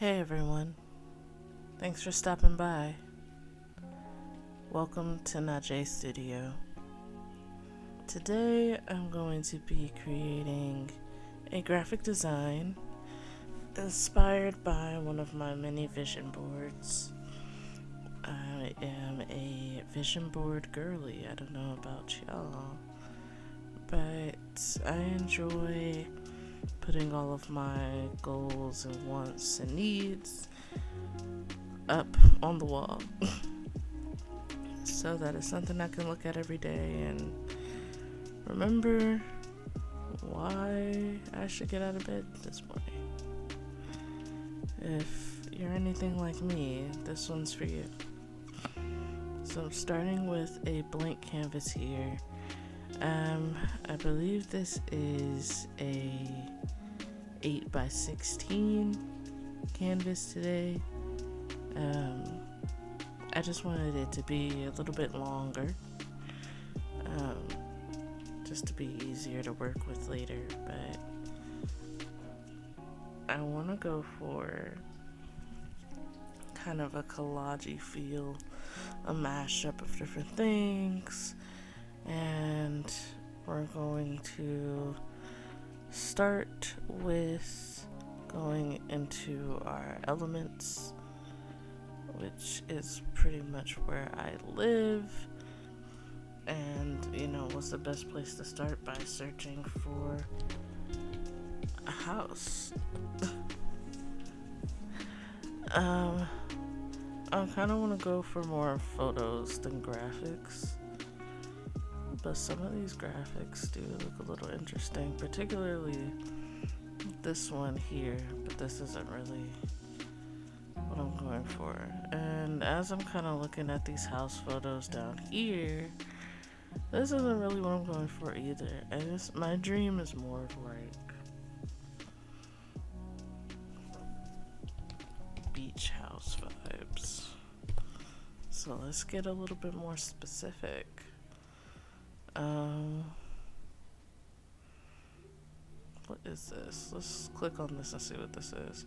Hey everyone, thanks for stopping by. Welcome to NajayStudio. Today I'm going to be creating a graphic design inspired by one of my mini vision boards. I am a vision board girly. I don't know about y'all, but I enjoy putting all of my goals and wants and needs up on the wall so that it's something I can look at every day and remember why I should get out of bed this morning. If you're anything like me, this one's for you. So I'm starting with a blank canvas here. I believe this is a 8x16 canvas today. I just wanted it to be a little bit longer, just to be easier to work with later, but I want to go for kind of a collage-y feel, a mashup of different things, and we're going to start with going into our elements, which is pretty much where I live. And what's the best place to start? By searching for a house. I kind of want to go for more photos than graphics, but some of these graphics do look a little interesting, particularly this one here, but this isn't really what I'm going for. And as I'm kind of looking at these house photos down here, this isn't really what I'm going for either. And my dream is more of like beach house vibes. So let's get a little bit more specific. What is this? Let's click on this and see what this is.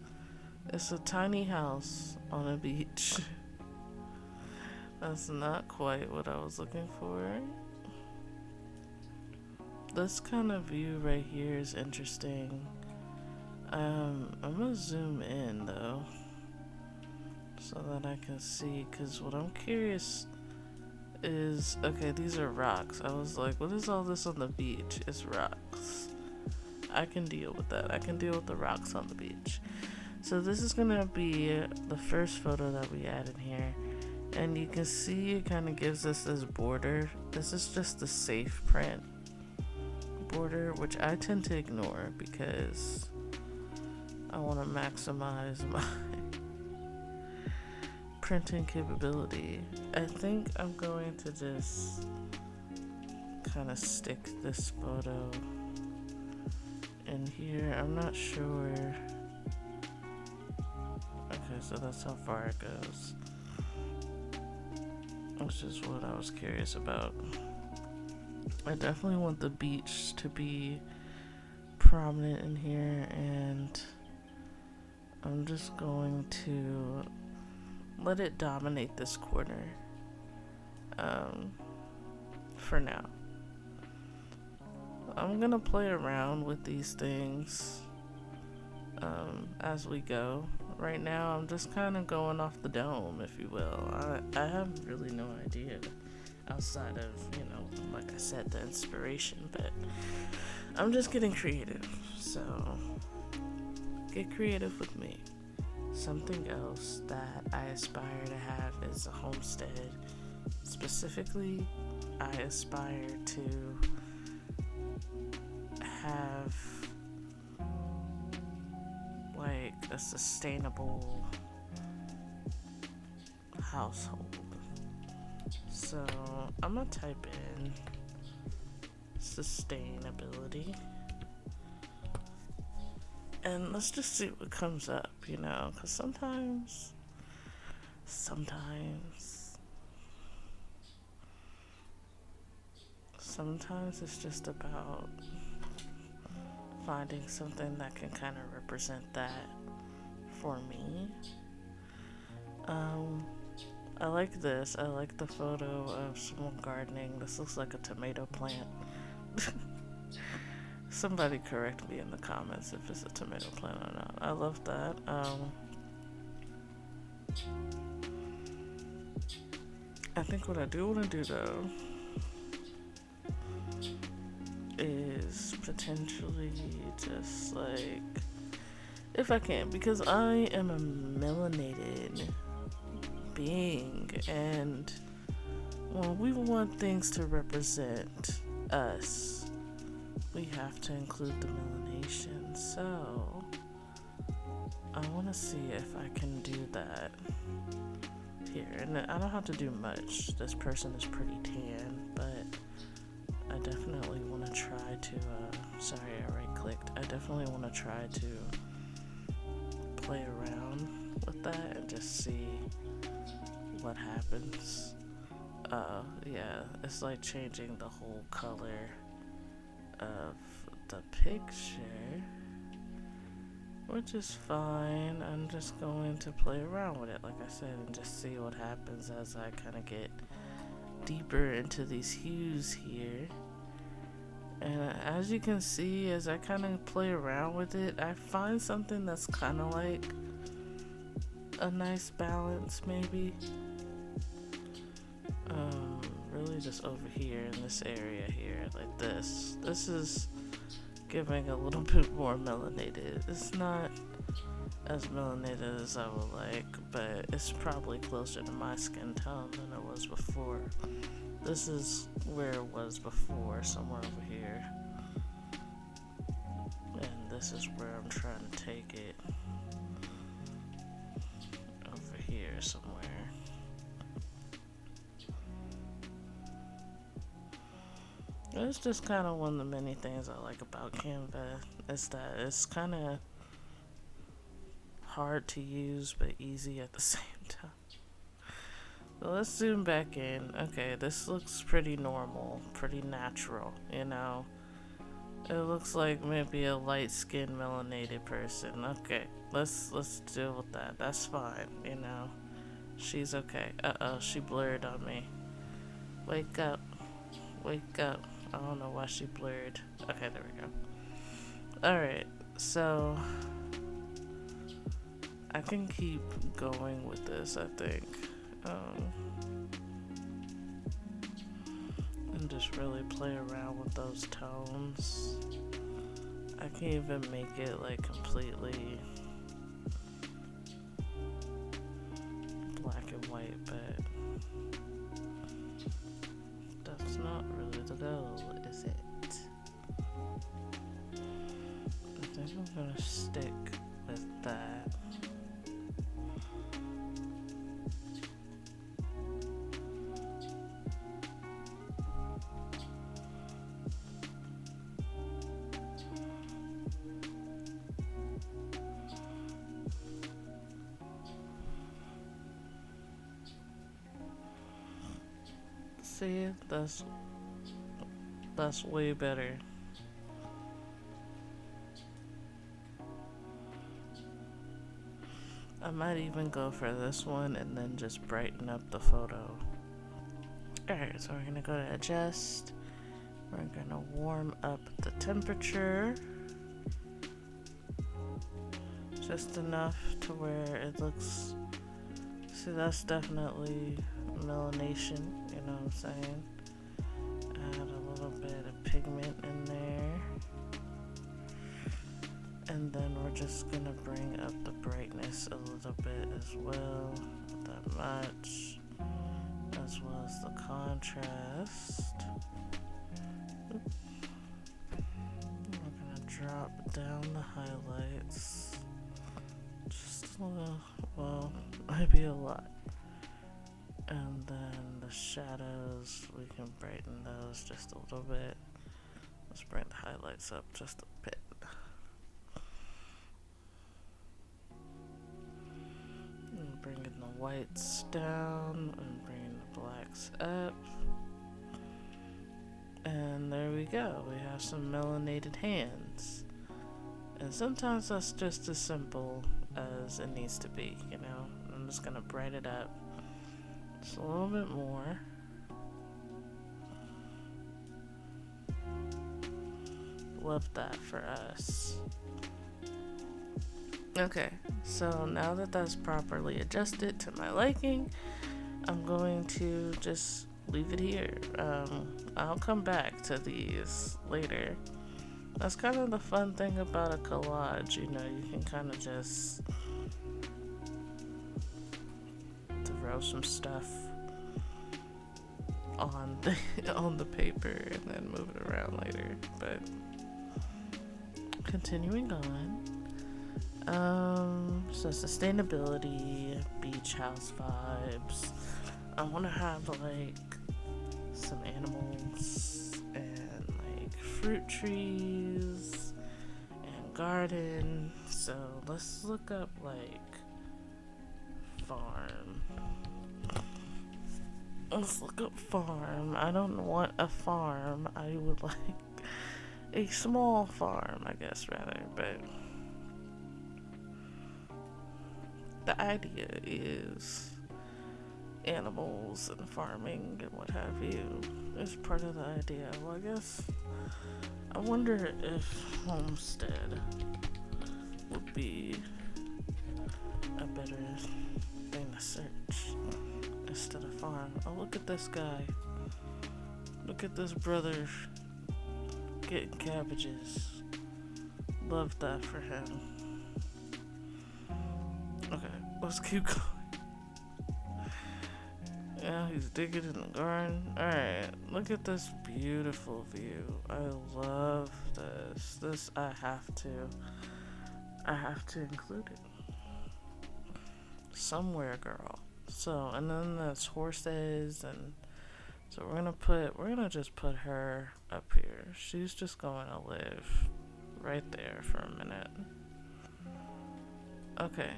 It's a tiny house on a beach. That's not quite what I was looking for. This kind of view right here is interesting. I'm gonna zoom in though, so that I can see, because what I'm curious is, okay, these are rocks. I was like, what is all this on the beach? It's rocks. I can deal with that. I can deal with the rocks on the beach. So this is gonna be the first photo that we add in here, and you can see it kind of gives us this border. This is just the safe print border, which I tend to ignore because I want to maximize my printing capability. I think I'm going to just kind of stick this photo in here. I'm not sure. Okay, so that's how far it goes, which is what I was curious about. I definitely want the beach to be prominent in here, and I'm just going to let it dominate this corner for now. I'm gonna play around with these things as we go. Right now I'm just kind of going off the dome, if you will. I have really no idea outside of, like I said, the inspiration, but I'm just getting creative. So get creative with me. Something else that I aspire to have is a homestead. Specifically, I aspire to have like a sustainable household. So I'm gonna type in sustainability, and let's just see what comes up, because sometimes it's just about finding something that can kind of represent that for me. I like this. I like the photo of someone gardening. This looks like a tomato plant. Somebody correct me in the comments if it's a tomato plant or not. I love that. I think what I do want to do though is potentially just like, if I can, because I am a melanated being, and when we want things to represent us, we have to include the melanation. So I want to see if I can do that here. And I don't have to do much. This person is pretty tan, but I definitely want to try to sorry, I right clicked. I definitely want to try to play around with that and just see what happens. Yeah, it's like changing the whole color of the picture, which is fine. I'm just going to play around with it, like I said, and just see what happens as I kind of get deeper into these hues here. And as you can see, as I kind of play around with it, I find something that's kind of like a nice balance, maybe. Really just over here in this area here, like this. This is giving a little bit more melanated. It's not as melanated as I would like, but it's probably closer to my skin tone than it was before. This is where it was before, somewhere over here. And this is where I'm trying to take it. Over here somewhere. It's just kind of one of the many things I like about Canva, is that it's kind of hard to use but easy at the same time. So let's zoom back in. Okay, this looks pretty normal, pretty natural, you know. It looks like maybe a light-skinned melanated person. Okay, let's deal with that. That's fine, you know. She's okay. Uh-oh, she blurred on me. Wake up. Wake up. I don't know why she blurred. Okay, there we go. Alright, so I can keep going with this, I think. And just really play around with those tones. I can even make it like completely black and white, but that's not really the goal, is it? I think I'm gonna stick with that. See, that's way better. I might even go for this one and then just brighten up the photo. Alright, so we're gonna go to adjust. We're gonna warm up the temperature. Just enough to where it looks, see, that's definitely melanation, you know what I'm saying? Add a little bit of pigment in there. And then we're just gonna bring up the brightness a little bit as well. Not that much. As well as the contrast. Oops. We're gonna drop down the highlights. Just a little, well, maybe a lot. And then the shadows, we can brighten those just a little bit. Let's bring the highlights up just a bit. And bringing the whites down and bringing the blacks up. And there we go. We have some melanated hands. And sometimes that's just as simple as it needs to be, you know. I'm just gonna brighten it up just a little bit more. Love that for us. Okay, so now that that's properly adjusted to my liking, I'm going to just leave it here. I'll come back to these later. That's kind of the fun thing about a collage, you know, you can kind of just throw some stuff on the paper and then move it around later. But continuing on, so sustainability, beach house vibes. I want to have like some animals and like fruit trees and garden. So let's look up like farm. Let's look up farm. I don't want a farm. I would like a small farm, I guess, rather. But the idea is animals and farming and what have you is part of the idea. Well, I guess I wonder if homestead would be a better thing to search instead of farm. Oh, look at this guy. Look at this brother getting cabbages. Love that for him. Okay, let's keep going. Yeah, he's digging in the garden. Alright, look at this beautiful view. I love this. This I have to include it somewhere, girl. So, and then there's horses, and so we're gonna just put her up here. She's just going to live right there for a minute. Okay,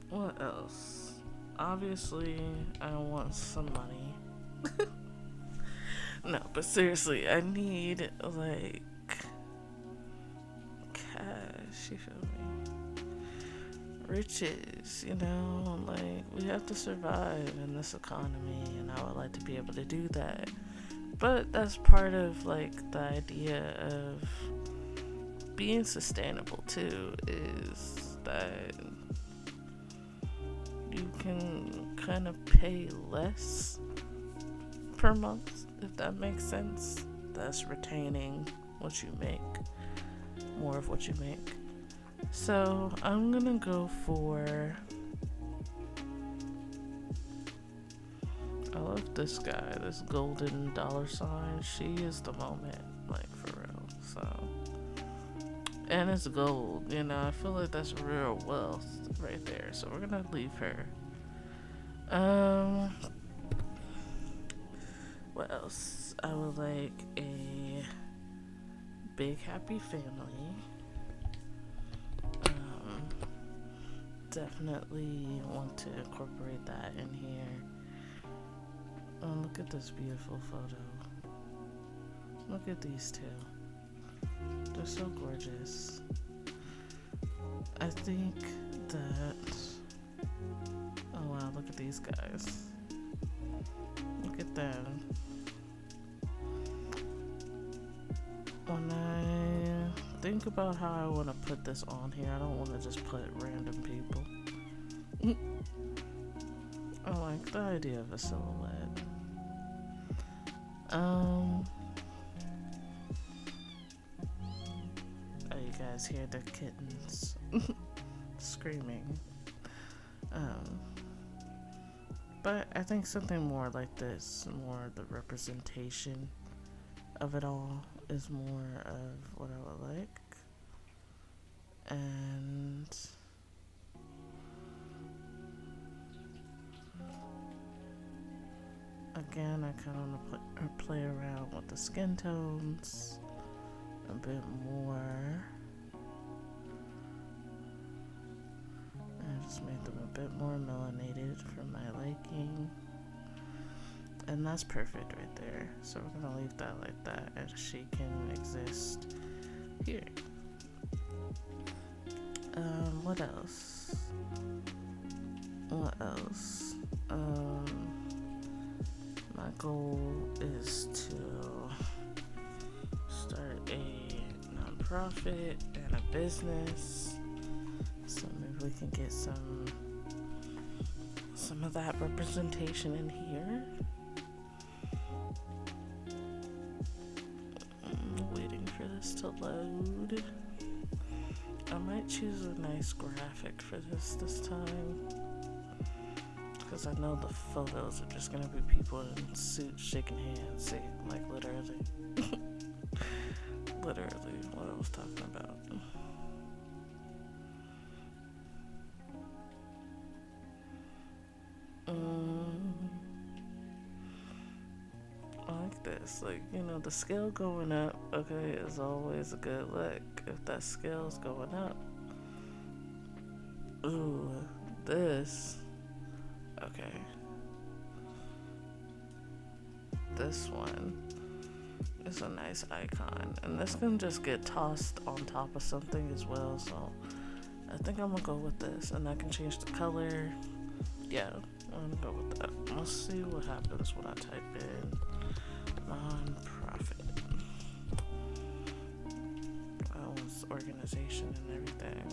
what else? Obviously, I want some money. No, but seriously, I need, like, cash, you feel me? Riches, you know? Like, we have to survive in this economy, and I would like to be able to do that. But that's part of, like, the idea of being sustainable, too, is that you can kind of pay less per month, if that makes sense. That's retaining what you make, more of what you make. So I'm gonna go for, I love this guy, this golden dollar sign. She is the moment, like, for real. So, and it's gold, you know, I feel like that's real wealth right there. So we're gonna leave her. What else? I would like a big happy family. Definitely want to incorporate that in here. Oh, look at this beautiful photo. Look at these two. They're so gorgeous. I think that, oh wow, look at these guys. Look at them. When I think about how I want to put this on here, I don't want to just put random people. I like the idea of a silhouette. Oh, you guys hear the kittens screaming. But I think something more like this, more the representation of it all, is more of what I would like. And again, I kind of want to play around with the skin tones a bit more. I just made them a bit more melanated for my liking. And that's perfect right there. So we're gonna leave that like that, and she can exist here. What else? What else? My goal is to start a nonprofit and a business. So maybe we can get some of that representation in here. I'm waiting for this to load. I might choose a nice graphic for this time, because I know the photos are just gonna be people in suits shaking hands, see, like literally literally what I was talking about. I like this, like, you know, the scale going up, okay, is always a good look. If that scale's going up, ooh, this, okay, this one is a nice icon, and this can just get tossed on top of something as well, so I think I'm gonna go with this, and I can change the color. Yeah, I'm gonna go with that. Let's see what happens when I type in nonprofit. Oh, it's organization and everything.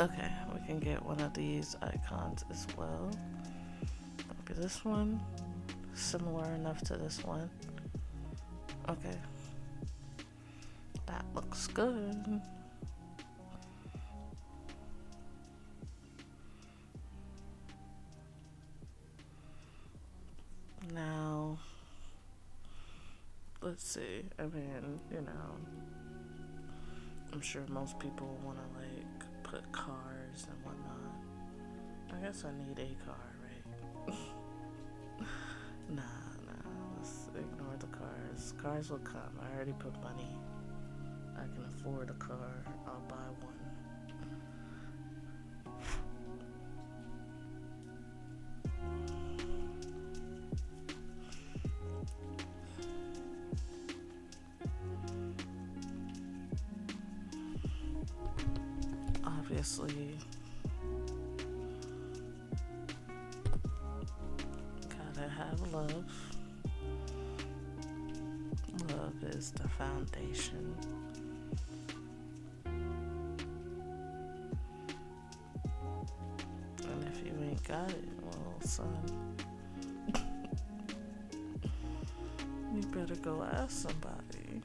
Okay, we can get one of these icons as well. Okay, this one, similar enough to this one. Okay, that looks good. Now, let's see. I mean, you know, I'm sure most people want to like put cars and whatnot. I guess I need a car, right? Nah, let's ignore the cars. Cars will come. I already put money. I can afford a car. I'll buy one. Obviously, gotta have love. Love is the foundation. And if you ain't got it, well, son, you better go ask somebody.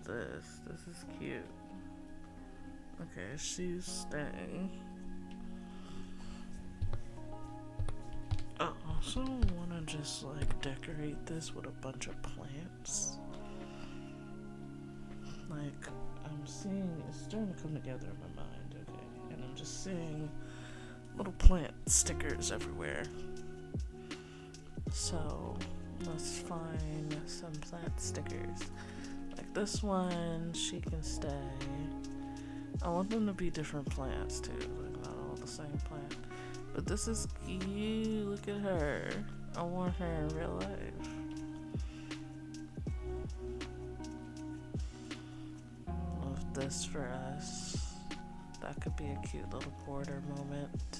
This is cute. Okay, she's staying. I also want to just like decorate this with a bunch of plants. Like, I'm seeing, it's starting to come together in my mind, okay? And I'm just seeing little plant stickers everywhere. So, let's find some plant stickers. Like this one, she can stay. I want them to be different plants too, like not all the same plant. But this is cute. Look at her. I want her in real life. Love this for us. That could be a cute little border moment.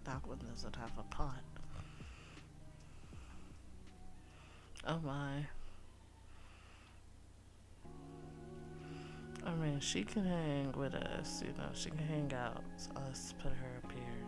That one doesn't have a pot. Oh my. I mean, she can hang with us, you know, she can hang out. So let's put her up here.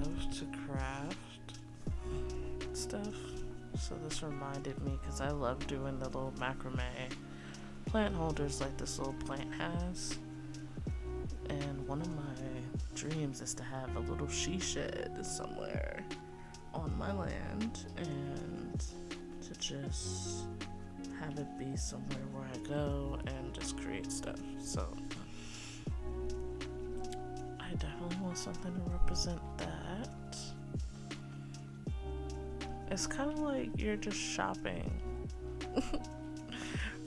love to craft stuff. So this reminded me, because I love doing the little macrame plant holders like this little plant has. And one of my dreams is to have a little she shed somewhere on my land, and to just have it be somewhere where I go and just create stuff. So I definitely want something to represent that. It's kind of like you're just shopping.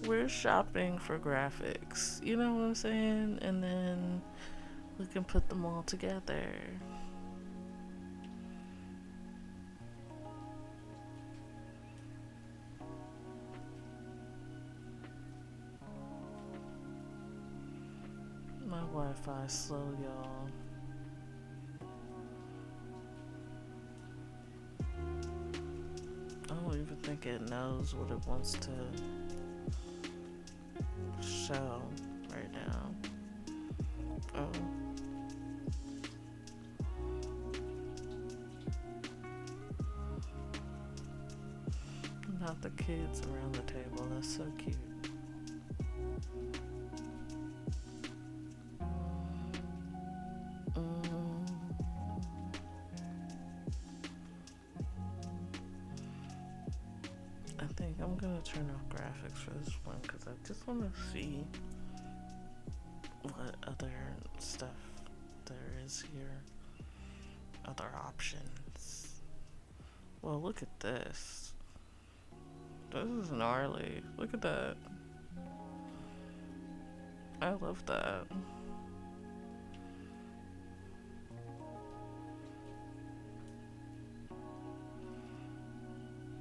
We're shopping for graphics, you know what I'm saying? And then we can put them all together. My Wi-Fi is slow, y'all. I don't even think it knows what it wants to show right now. Oh. Not the kids around the table. That's so cute. I think I'm gonna turn off graphics for this one because I just want to see what other stuff there is here. Other options. Well, look at this. This is gnarly. Look at that. I love that.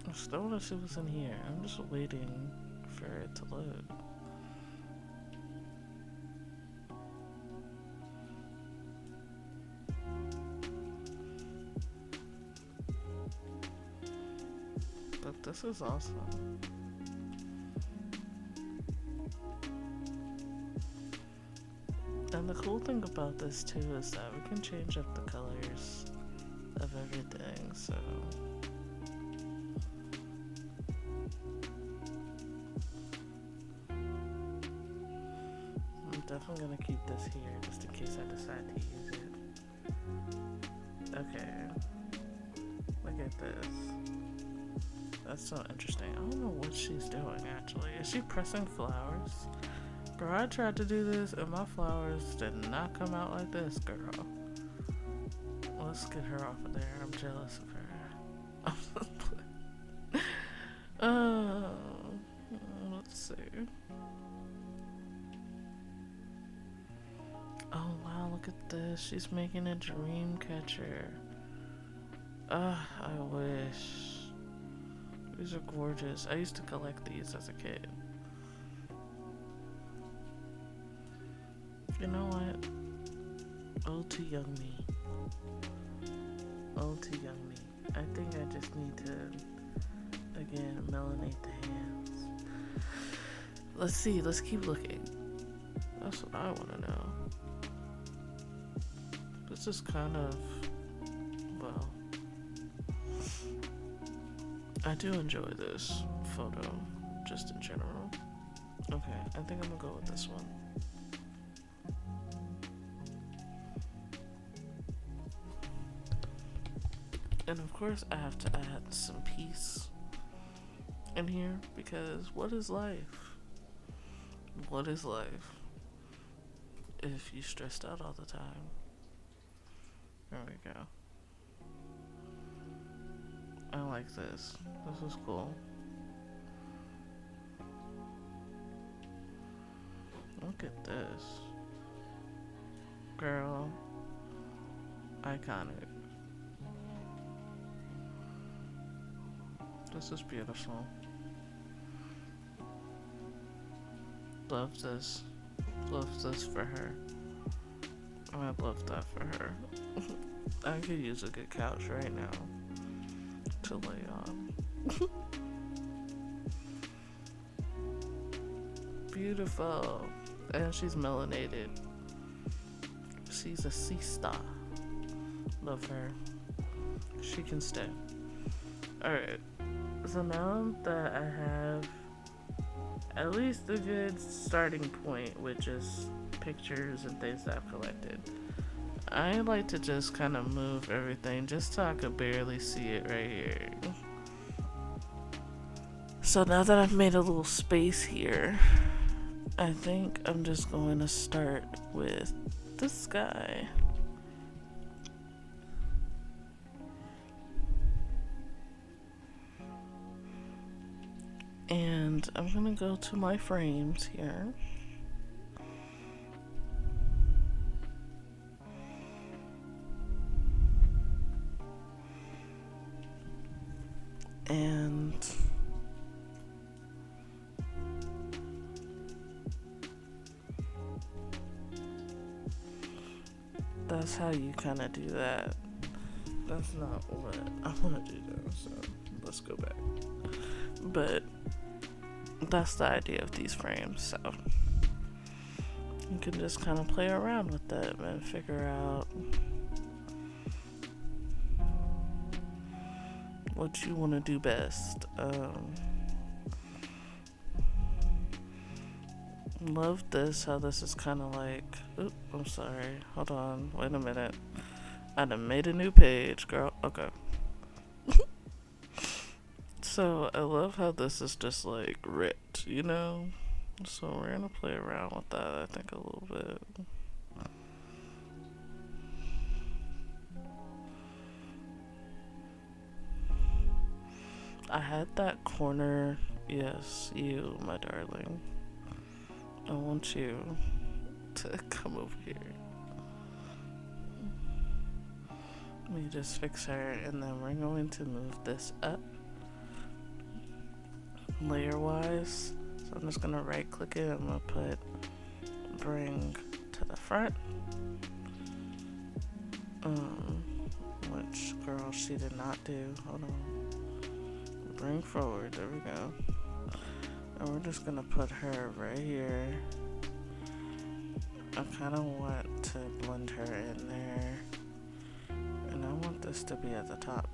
I still want to see what's in here. I'm just waiting for it to load. But this is awesome. And the cool thing about this too is that we can change up the colors of everything, so I'm definitely gonna keep this here just in case I decide to use it. Okay, look at this. That's so interesting. I don't know what she's doing actually. Is she pressing flowers? Girl, I tried to do this and my flowers did not come out like this, girl. Let's get her off of there. I'm jealous of her. Let's see. Oh wow, look at this. She's making a dream catcher. I wish. These are gorgeous. I used to collect these as a kid. You know what? Oh, too young me. Oh, too young me. I think I just need to, again, melanate the hands. Let's see. Let's keep looking. That's what I want to know. This is kind of, well, I do enjoy this photo, just in general. Okay, I think I'm gonna go with this one. And of course I have to add some peace in here, because what is life? What is life if you stressed out all the time? There we go. I like this. This is cool. Look at this. Girl. Iconic. This is beautiful. Love this. Love this for her. I love that for her. I could use a good couch right now to lay on. Beautiful. And she's melanated. She's a sea star. Love her. she can stay. Alright, so now that I have at least a good starting point, which is pictures and things that I've collected, I like to just kind of move everything just so I could barely see it right here. So now that I've made a little space here, I think I'm just going to start with the sky. And I'm gonna go to my frames here. And that's how you kind of do that. That's not what I want to do though, so let's go back. But that's the idea of these frames, so you can just kind of play around with them and figure out what you want to do best. Love this, how this is kind of like, oop, I'm sorry, hold on, wait a minute, I done made a new page, girl. Okay. So I love how this is just like ripped, you know? So we're gonna play around with that, I think, a little bit. I had that corner, yes, you, my darling. I want you to come over here. Let me just fix her, and then we're going to move this up layer wise. So I'm just gonna right click it. I'm gonna put bring to the front. Which, girl, she did not do. Hold on. Bring forward. There we go. And we're just gonna put her right here. I kind of want to blend her in there. And I want this to be at the top.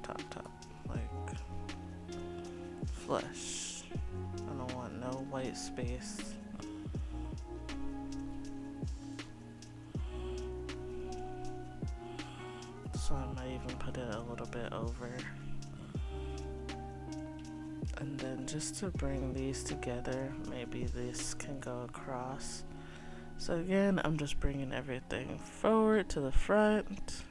Like, flush. I don't want no white space. So I might even put it a little bit over. And then just to bring these together, maybe this can go across. So again, I'm just bringing everything forward to the front.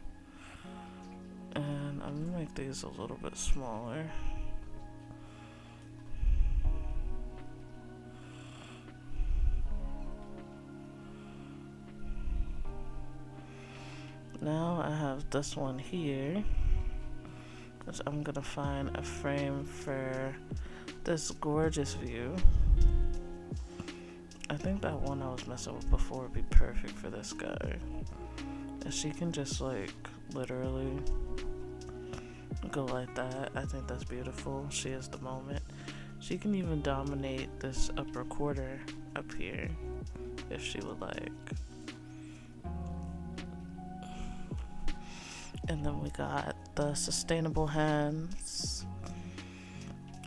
And I'm gonna make these a little bit smaller. Now I have this one here, which I'm gonna find a frame for this gorgeous view. I think that one I was messing with before would be perfect for this guy. And she can just like literally go like that. I think that's beautiful. She is the moment. She can even dominate this upper quarter up here if she would like. And then we got the sustainable hands.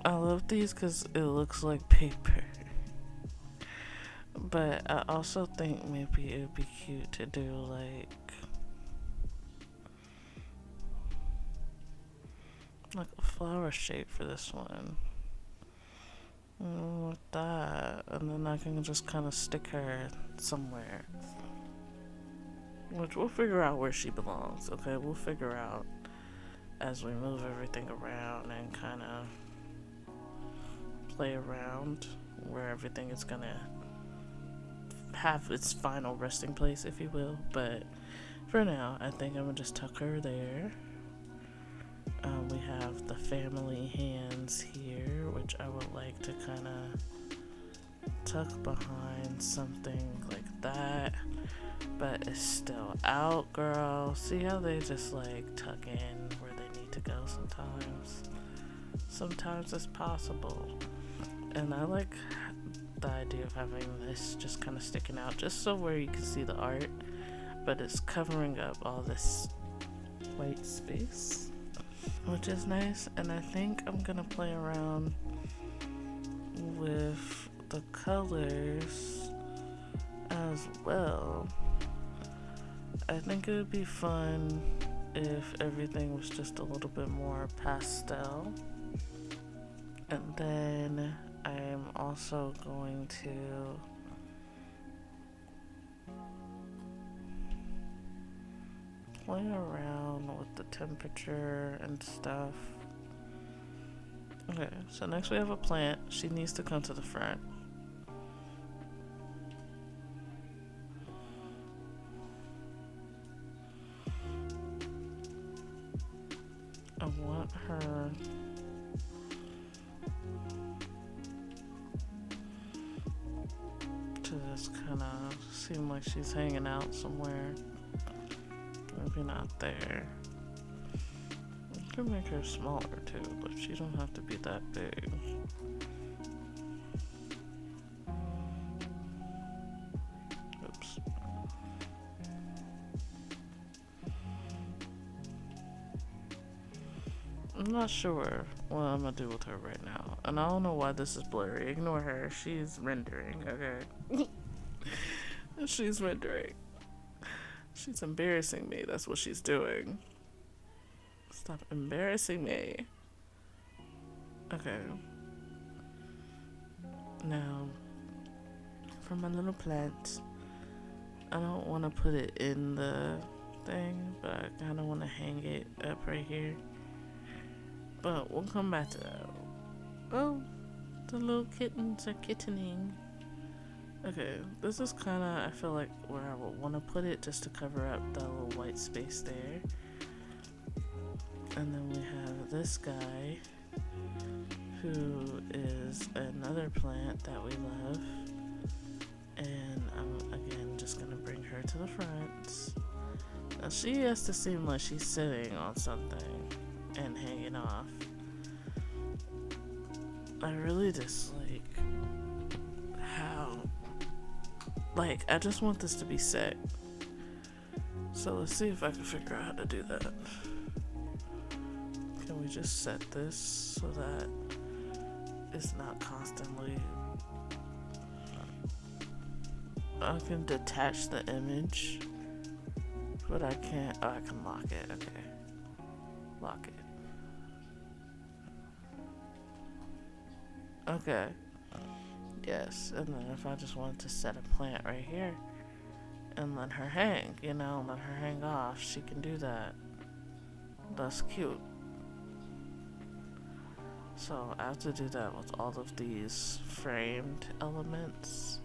I love these because it looks like paper. But I also think maybe it would be cute to do like a flower shape for this one. Like that. And then I can just kind of stick her somewhere. Which we'll figure out where she belongs, okay? We'll figure out as we move everything around and kind of play around where everything is gonna have its final resting place, if you will. But for now, I think I'm gonna just tuck her there. We have the family hands here, which I would like to kind of tuck behind something like that. But it's still out, girl. See how they just like tuck in where they need to go sometimes? Sometimes it's possible. And I like the idea of having this just kind of sticking out just so where you can see the art, but it's covering up all this white space. which is nice. And I think I'm gonna play around with the colors as well. I think it would be fun if everything was just a little bit more pastel. And then I'm also going to play around with the temperature and stuff. Okay, so next we have a plant. She needs to come to the front. I want her to just kind of seem like she's hanging out somewhere. Maybe not there. You can make her smaller too, but she don't have to be that big. Oops. I'm not sure what I'm gonna do with her right now. And I don't know why this is blurry. Ignore her. She's rendering, okay? She's rendering. She's embarrassing me. That's what she's doing. Stop embarrassing me. Okay. Now, for my little plant, I don't want to put it in the thing, but I kind of want to hang it up right here. But we'll come back to that. Oh, the little kittens are kittening. Okay, this is kind of, I feel like, where I would want to put it just to cover up that little white space there. And then we have this guy, who is another plant that we love. And I'm, again, just going to bring her to the front. Now, she has to seem like she's sitting on something and hanging off. I really dislike how, like, I just want this to be set. So let's see if I can figure out how to do that. Can we just set this so that it's not constantly... I can detach the image, but I can't... Oh, I can lock it. Okay. Lock it. Okay. Yes, and then if I just wanted to set a plant right here and let her hang, you know, let her hang off, she can do that. That's cute. So I have to do that with all of these framed elements.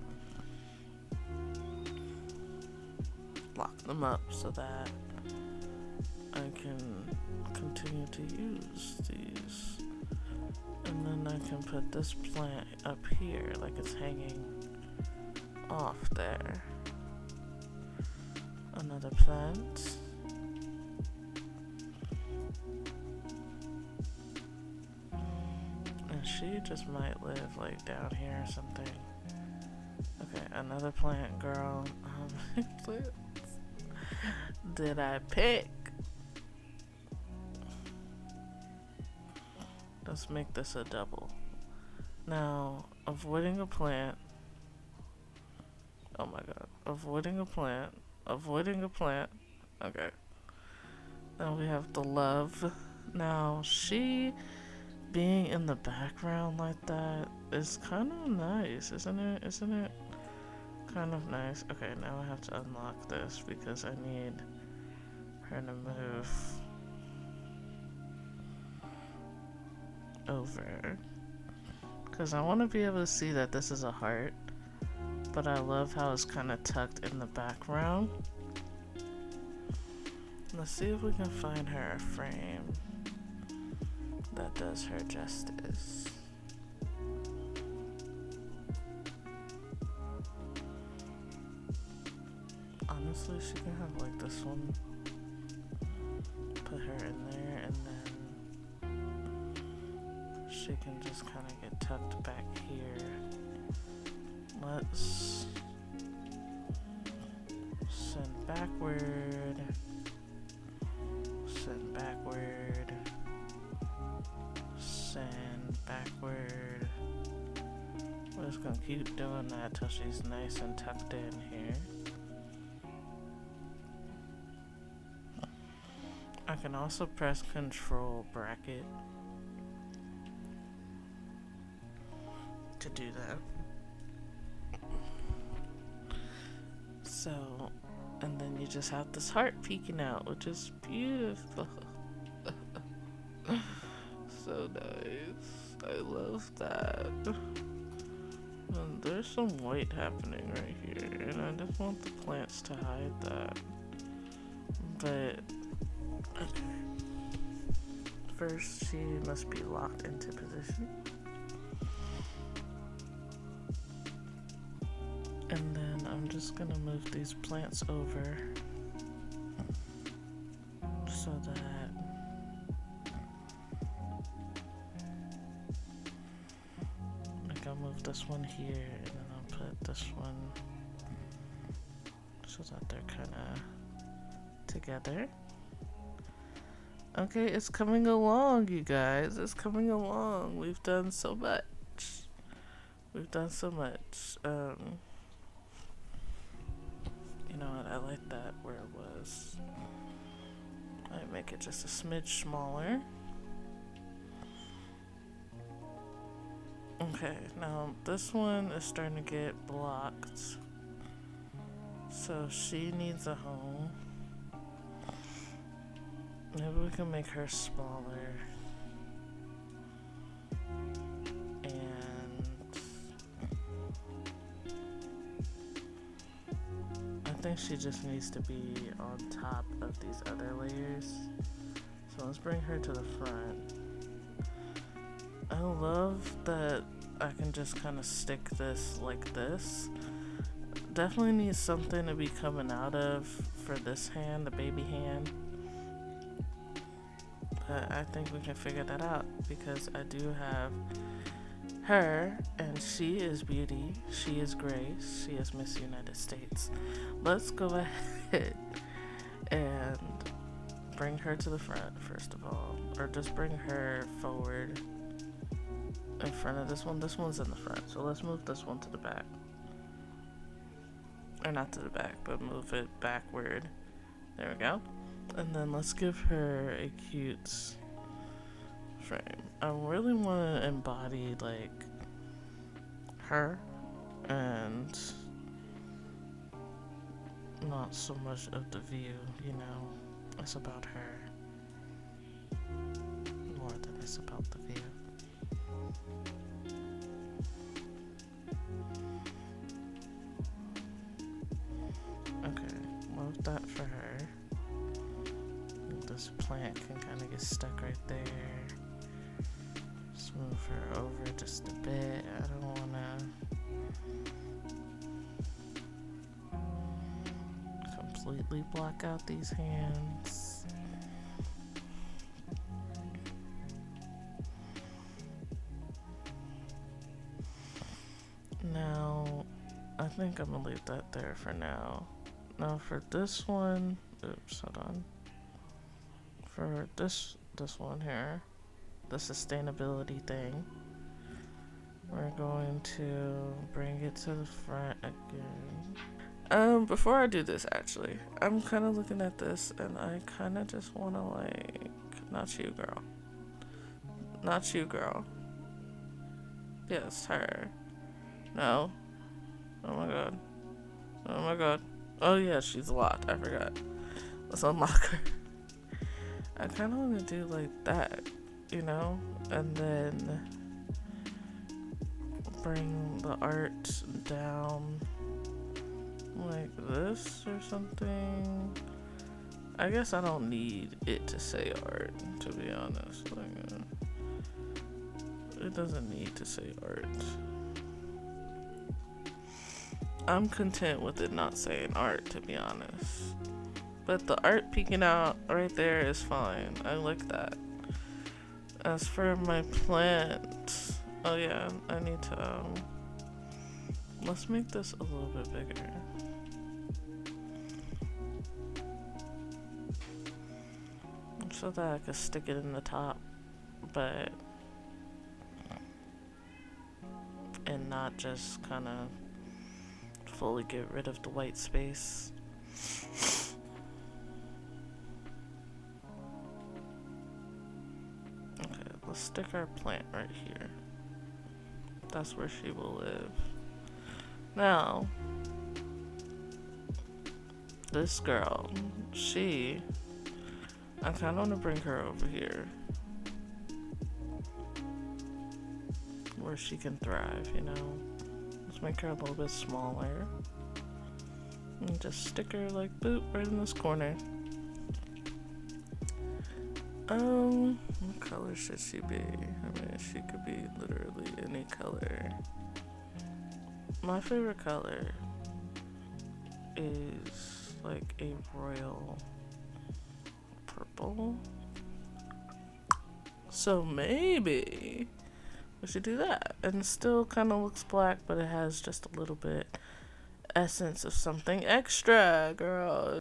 Lock them up so that I can continue to use these. And then I can put this plant up here like it's hanging off there. Another plant. And she just might live like down here or something. Okay, another plant, girl. How many plants did I pick? Let's make this a double. Now, avoiding a plant. Oh my god. Avoiding a plant. Avoiding a plant. Okay. Now we have the love. Now, she being in the background like that is kind of nice, isn't it? Isn't it kind of nice? Okay, now I have to unlock this because I need her to move over, because I want to be able to see that this is a heart, but I love how it's kind of tucked in the background. Let's see if we can find her a frame that does her justice. Honestly, she can have like this one. Put her in there, and then she can just kind of get tucked back here. Let's send backward. Send backward. and backward. We're just gonna keep doing that till she's nice and tucked in here. I can also press Control bracket to do that. So, and then you just have this heart peeking out, which is beautiful. So nice. I love that. And there's some white happening right here, and I just want the plants to hide that. But first, she must be locked into position. And then I'm just gonna move these plants over so that like I'll move this one here and then I'll put this one so that they're kinda together. Okay, it's coming along, you guys. It's coming along. We've done so much. We've done so much. You know what? I like that where it was. I make it just a smidge smaller. Okay, now this one is starting to get blocked. So she needs a home. Maybe we can make her smaller. And I think she just needs to be on top of these other layers. So let's bring her to the front. I love that I can just kind of stick this like this. Definitely need something to be coming out of for this hand, the baby hand. But I think we can figure that out because I do have her, and she is beauty, she is grace, she is Miss United States. Let's go ahead and bring her to the front first of all, or just bring her forward in front of this one. This one's in the front, so let's move this one to the back. Or not to the back, but move it backward. There we go. And then let's give her a cute frame. I really want to embody like her and not so much of the view, you know. It's about her more than it's about the view. Okay, move that for her. This plant can kind of get stuck right there. Just move her over just a bit. I don't want to completely block out these hands. Now, I think I'm gonna leave that there for now. Now for this one, oops, hold on. For this one here, the sustainability thing, we're going to bring it to the front again. Before I do this, actually, I'm kind of looking at this and I kind of just want to like, not you, girl. Not you, girl. Yes, her. No. Oh my god. Oh my god. Oh yeah, she's locked. I forgot. Let's unlock her. I kind of want to do like that, you know? And then bring the art down like this or something. I guess I don't need it to say art, to be honest. Like, it doesn't need to say art. I'm content with it not saying art, to be honest. But the art peeking out right there is fine. I like that. As for my plant, oh yeah, I need to, let's make this a little bit bigger. So that I can stick it in the top, but and not just kind of fully get rid of the white space. Okay, let's stick our plant right here. That's where she will live. Now, this girl, I kind of want to bring her over here where she can thrive, you know? Let's make her a little bit smaller. And just stick her like boop right in this corner. What color should she be? I mean, she could be literally any color. My favorite color is like a royal purple. So maybe we should do that. And it still kind of looks black, but it has just a little bit essence of something extra, girl.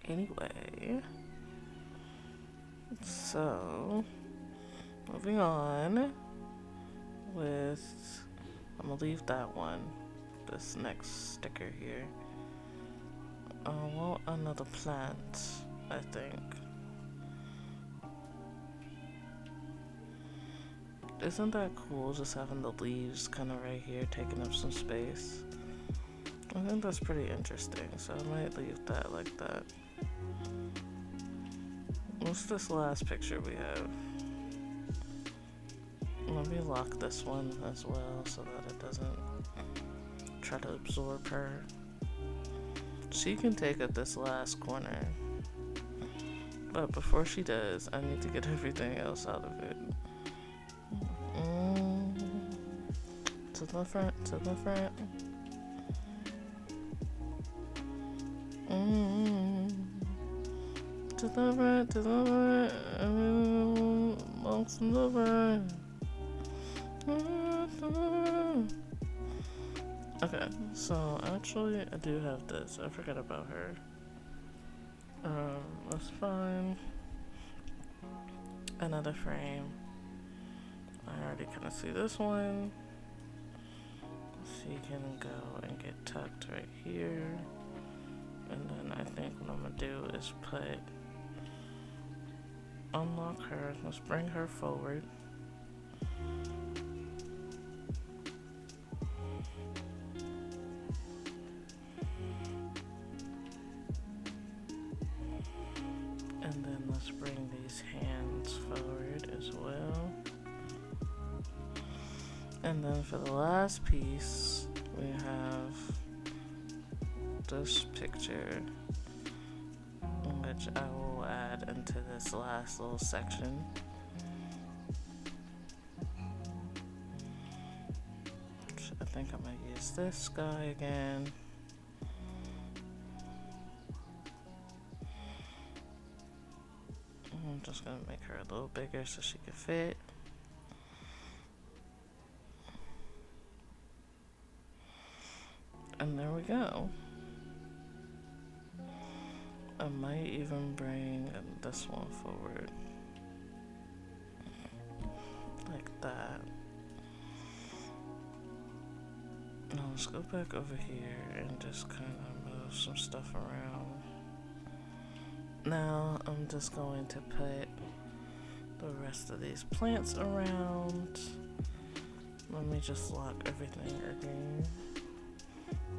Anyway, so moving on with, I'm gonna leave that one, this next sticker here. I want another plant, I think. Isn't that cool, just having the leaves kind of right here taking up some space? I think that's pretty interesting, so I might leave that like that. What's this last picture we have? Let me lock this one as well so that it doesn't try to absorb her. She can take up this last corner, but before she does, I need to get everything else out of it. To the front, to the front. To the front, to the front. Amongst the front. Okay, so actually I do have this. I forgot about her. That's fine. Another frame. I already kind of see this one. She can go and get tucked right here. And then I think what I'm gonna do is unlock her. Let's bring her forward. And then let's bring these hands forward as well. And then for the last piece, we have this picture, which I will add into this last little section. I think I'm gonna use this guy again. I'm just gonna make her a little bigger so she can fit. And there we go. I might even bring this one forward. Like that. Now let's go back over here and just kind of move some stuff around. Now I'm just going to put the rest of these plants around. Let me just lock everything again.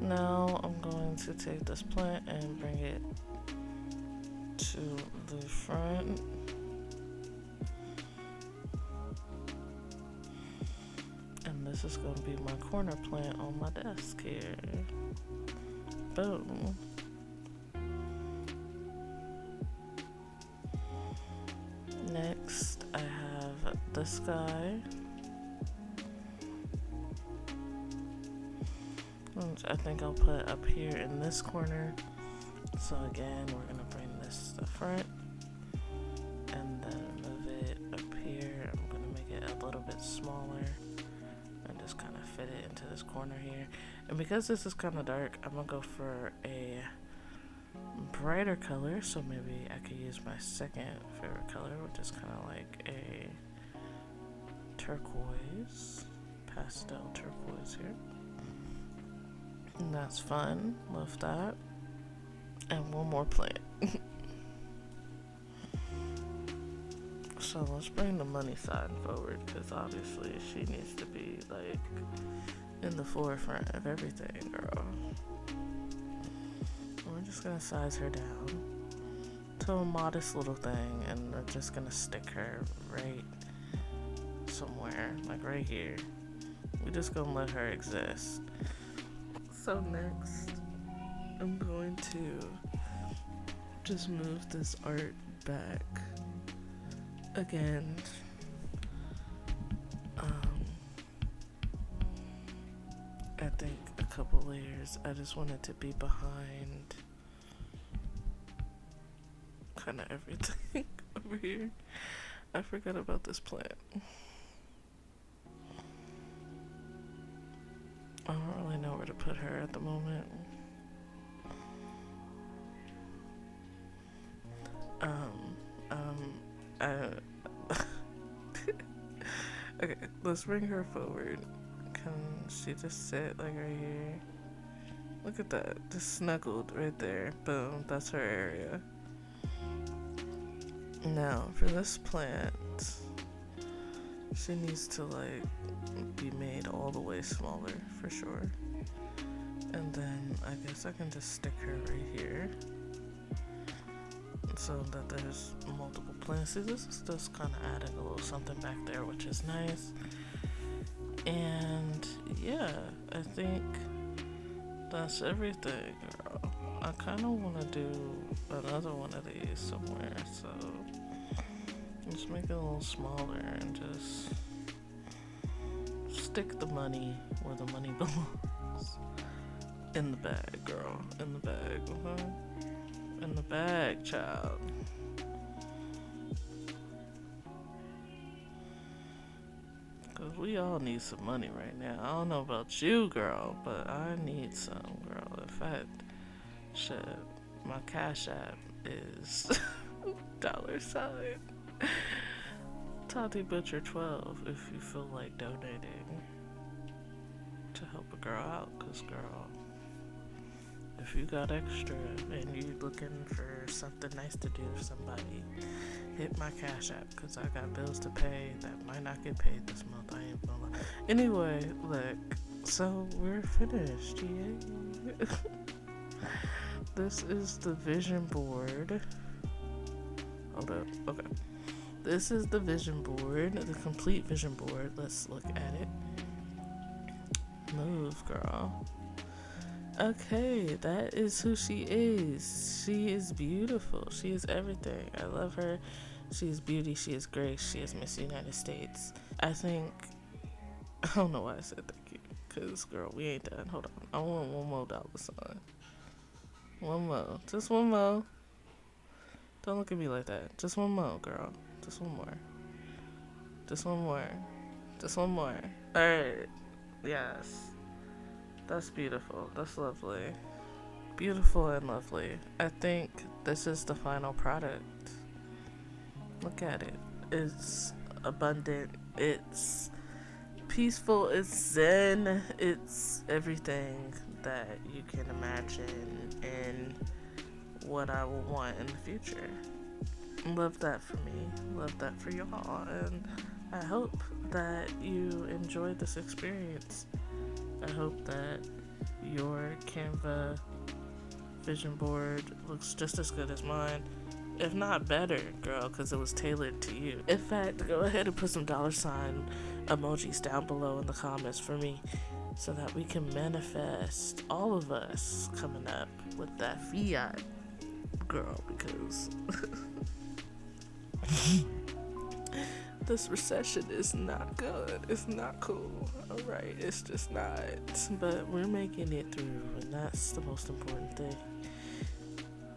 Now I'm going to take this plant and bring it to the front. And this is going to be my corner plant on my desk here. Boom. Next, I have this guy, which I think I'll put up here in this corner. So again, we're gonna bring this to the front and then move it up here. I'm gonna make it a little bit smaller and just kind of fit it into this corner here. And because this is kind of dark, I'm gonna go for a brighter color, so maybe I could use my second favorite color, which is kind of like a turquoise pastel turquoise here. And that's fun. Love that. And one more plant. So let's bring the money side forward, because obviously she needs to be like in the forefront of everything, girl. We're just gonna size her down to a modest little thing, and we're just gonna stick her right somewhere, like right here. We're just gonna let her exist. So next, I'm going to just move this art back again. I think a couple layers. I just want it to be behind kind of everything over here. I forgot about this plant. I don't really know where to put her at the moment. Okay, let's bring her forward. Can she just sit like right here? Look at that, just snuggled right there. Boom, that's her area. Now, for this plant, she needs to like be made all the way smaller for sure. And then I guess I can just stick her right here, so that there's multiple plants. See, this is just kind of adding a little something back there, which is nice. And yeah, I think that's everything, girl. I kind of want to do another one of these somewhere, so let's make it a little smaller and just stick the money where the money belongs. In the bag, girl. In the bag, okay? In the bag, child. Cause we all need some money right now. I don't know about you, girl, but I need some, girl. In fact, shit, my Cash App is $. Tati Butcher 12 if you feel like donating to help a girl out. Cause girl, if you got extra and you looking for something nice to do for somebody, hit my Cash App, because I got bills to pay that might not get paid this month. I ain't gonna lie. Anyway, look, so we're finished. Yay. This is the vision board. Hold up. Okay. This is the vision board, the complete vision board. Let's look at it. Move, girl. Okay, that is who she is. She is beautiful. She is everything. I love her. She is beauty. She is grace. She is Miss United States. I think, I don't know why I said thank you, because girl, we ain't done. Hold on. I want one more $sign. One more. Just one more. Don't look at me like that. Just one more, girl. Just one more. Just one more. Just one more. Alright. Yes. That's beautiful. That's lovely. Beautiful and lovely. I think this is the final product. Look at it. It's abundant. It's peaceful. It's zen. It's everything that you can imagine and what I will want in the future. Love that for me. Love that for y'all. And I hope that you enjoyed this experience. I hope that your Canva vision board looks just as good as mine, if not better, girl, because it was tailored to you. In fact, go ahead and put some $sign emojis down below in the comments for me, so that we can manifest all of us coming up with that fiat, girl, because this recession is not good. It's not cool. Alright, it's just not. But we're making it through, and that's the most important thing.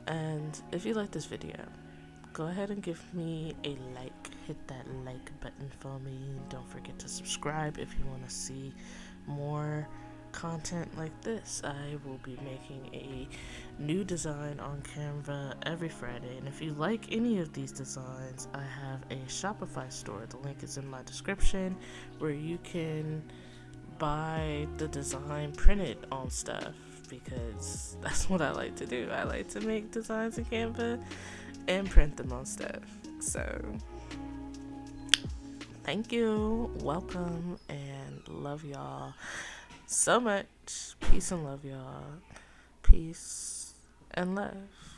And if you like this video, go ahead and give me a like. Hit that like button for me. Don't forget to subscribe if you want to see more content like this. I will be making a new design on Canva every Friday, and if you like any of these designs, I have a Shopify store. The link is in my description, where you can buy the design printed on stuff because that's what I like to do. I like to make designs in Canva and print them on stuff. So thank you, welcome, and love y'all so much. Peace and love, y'all. Peace and love.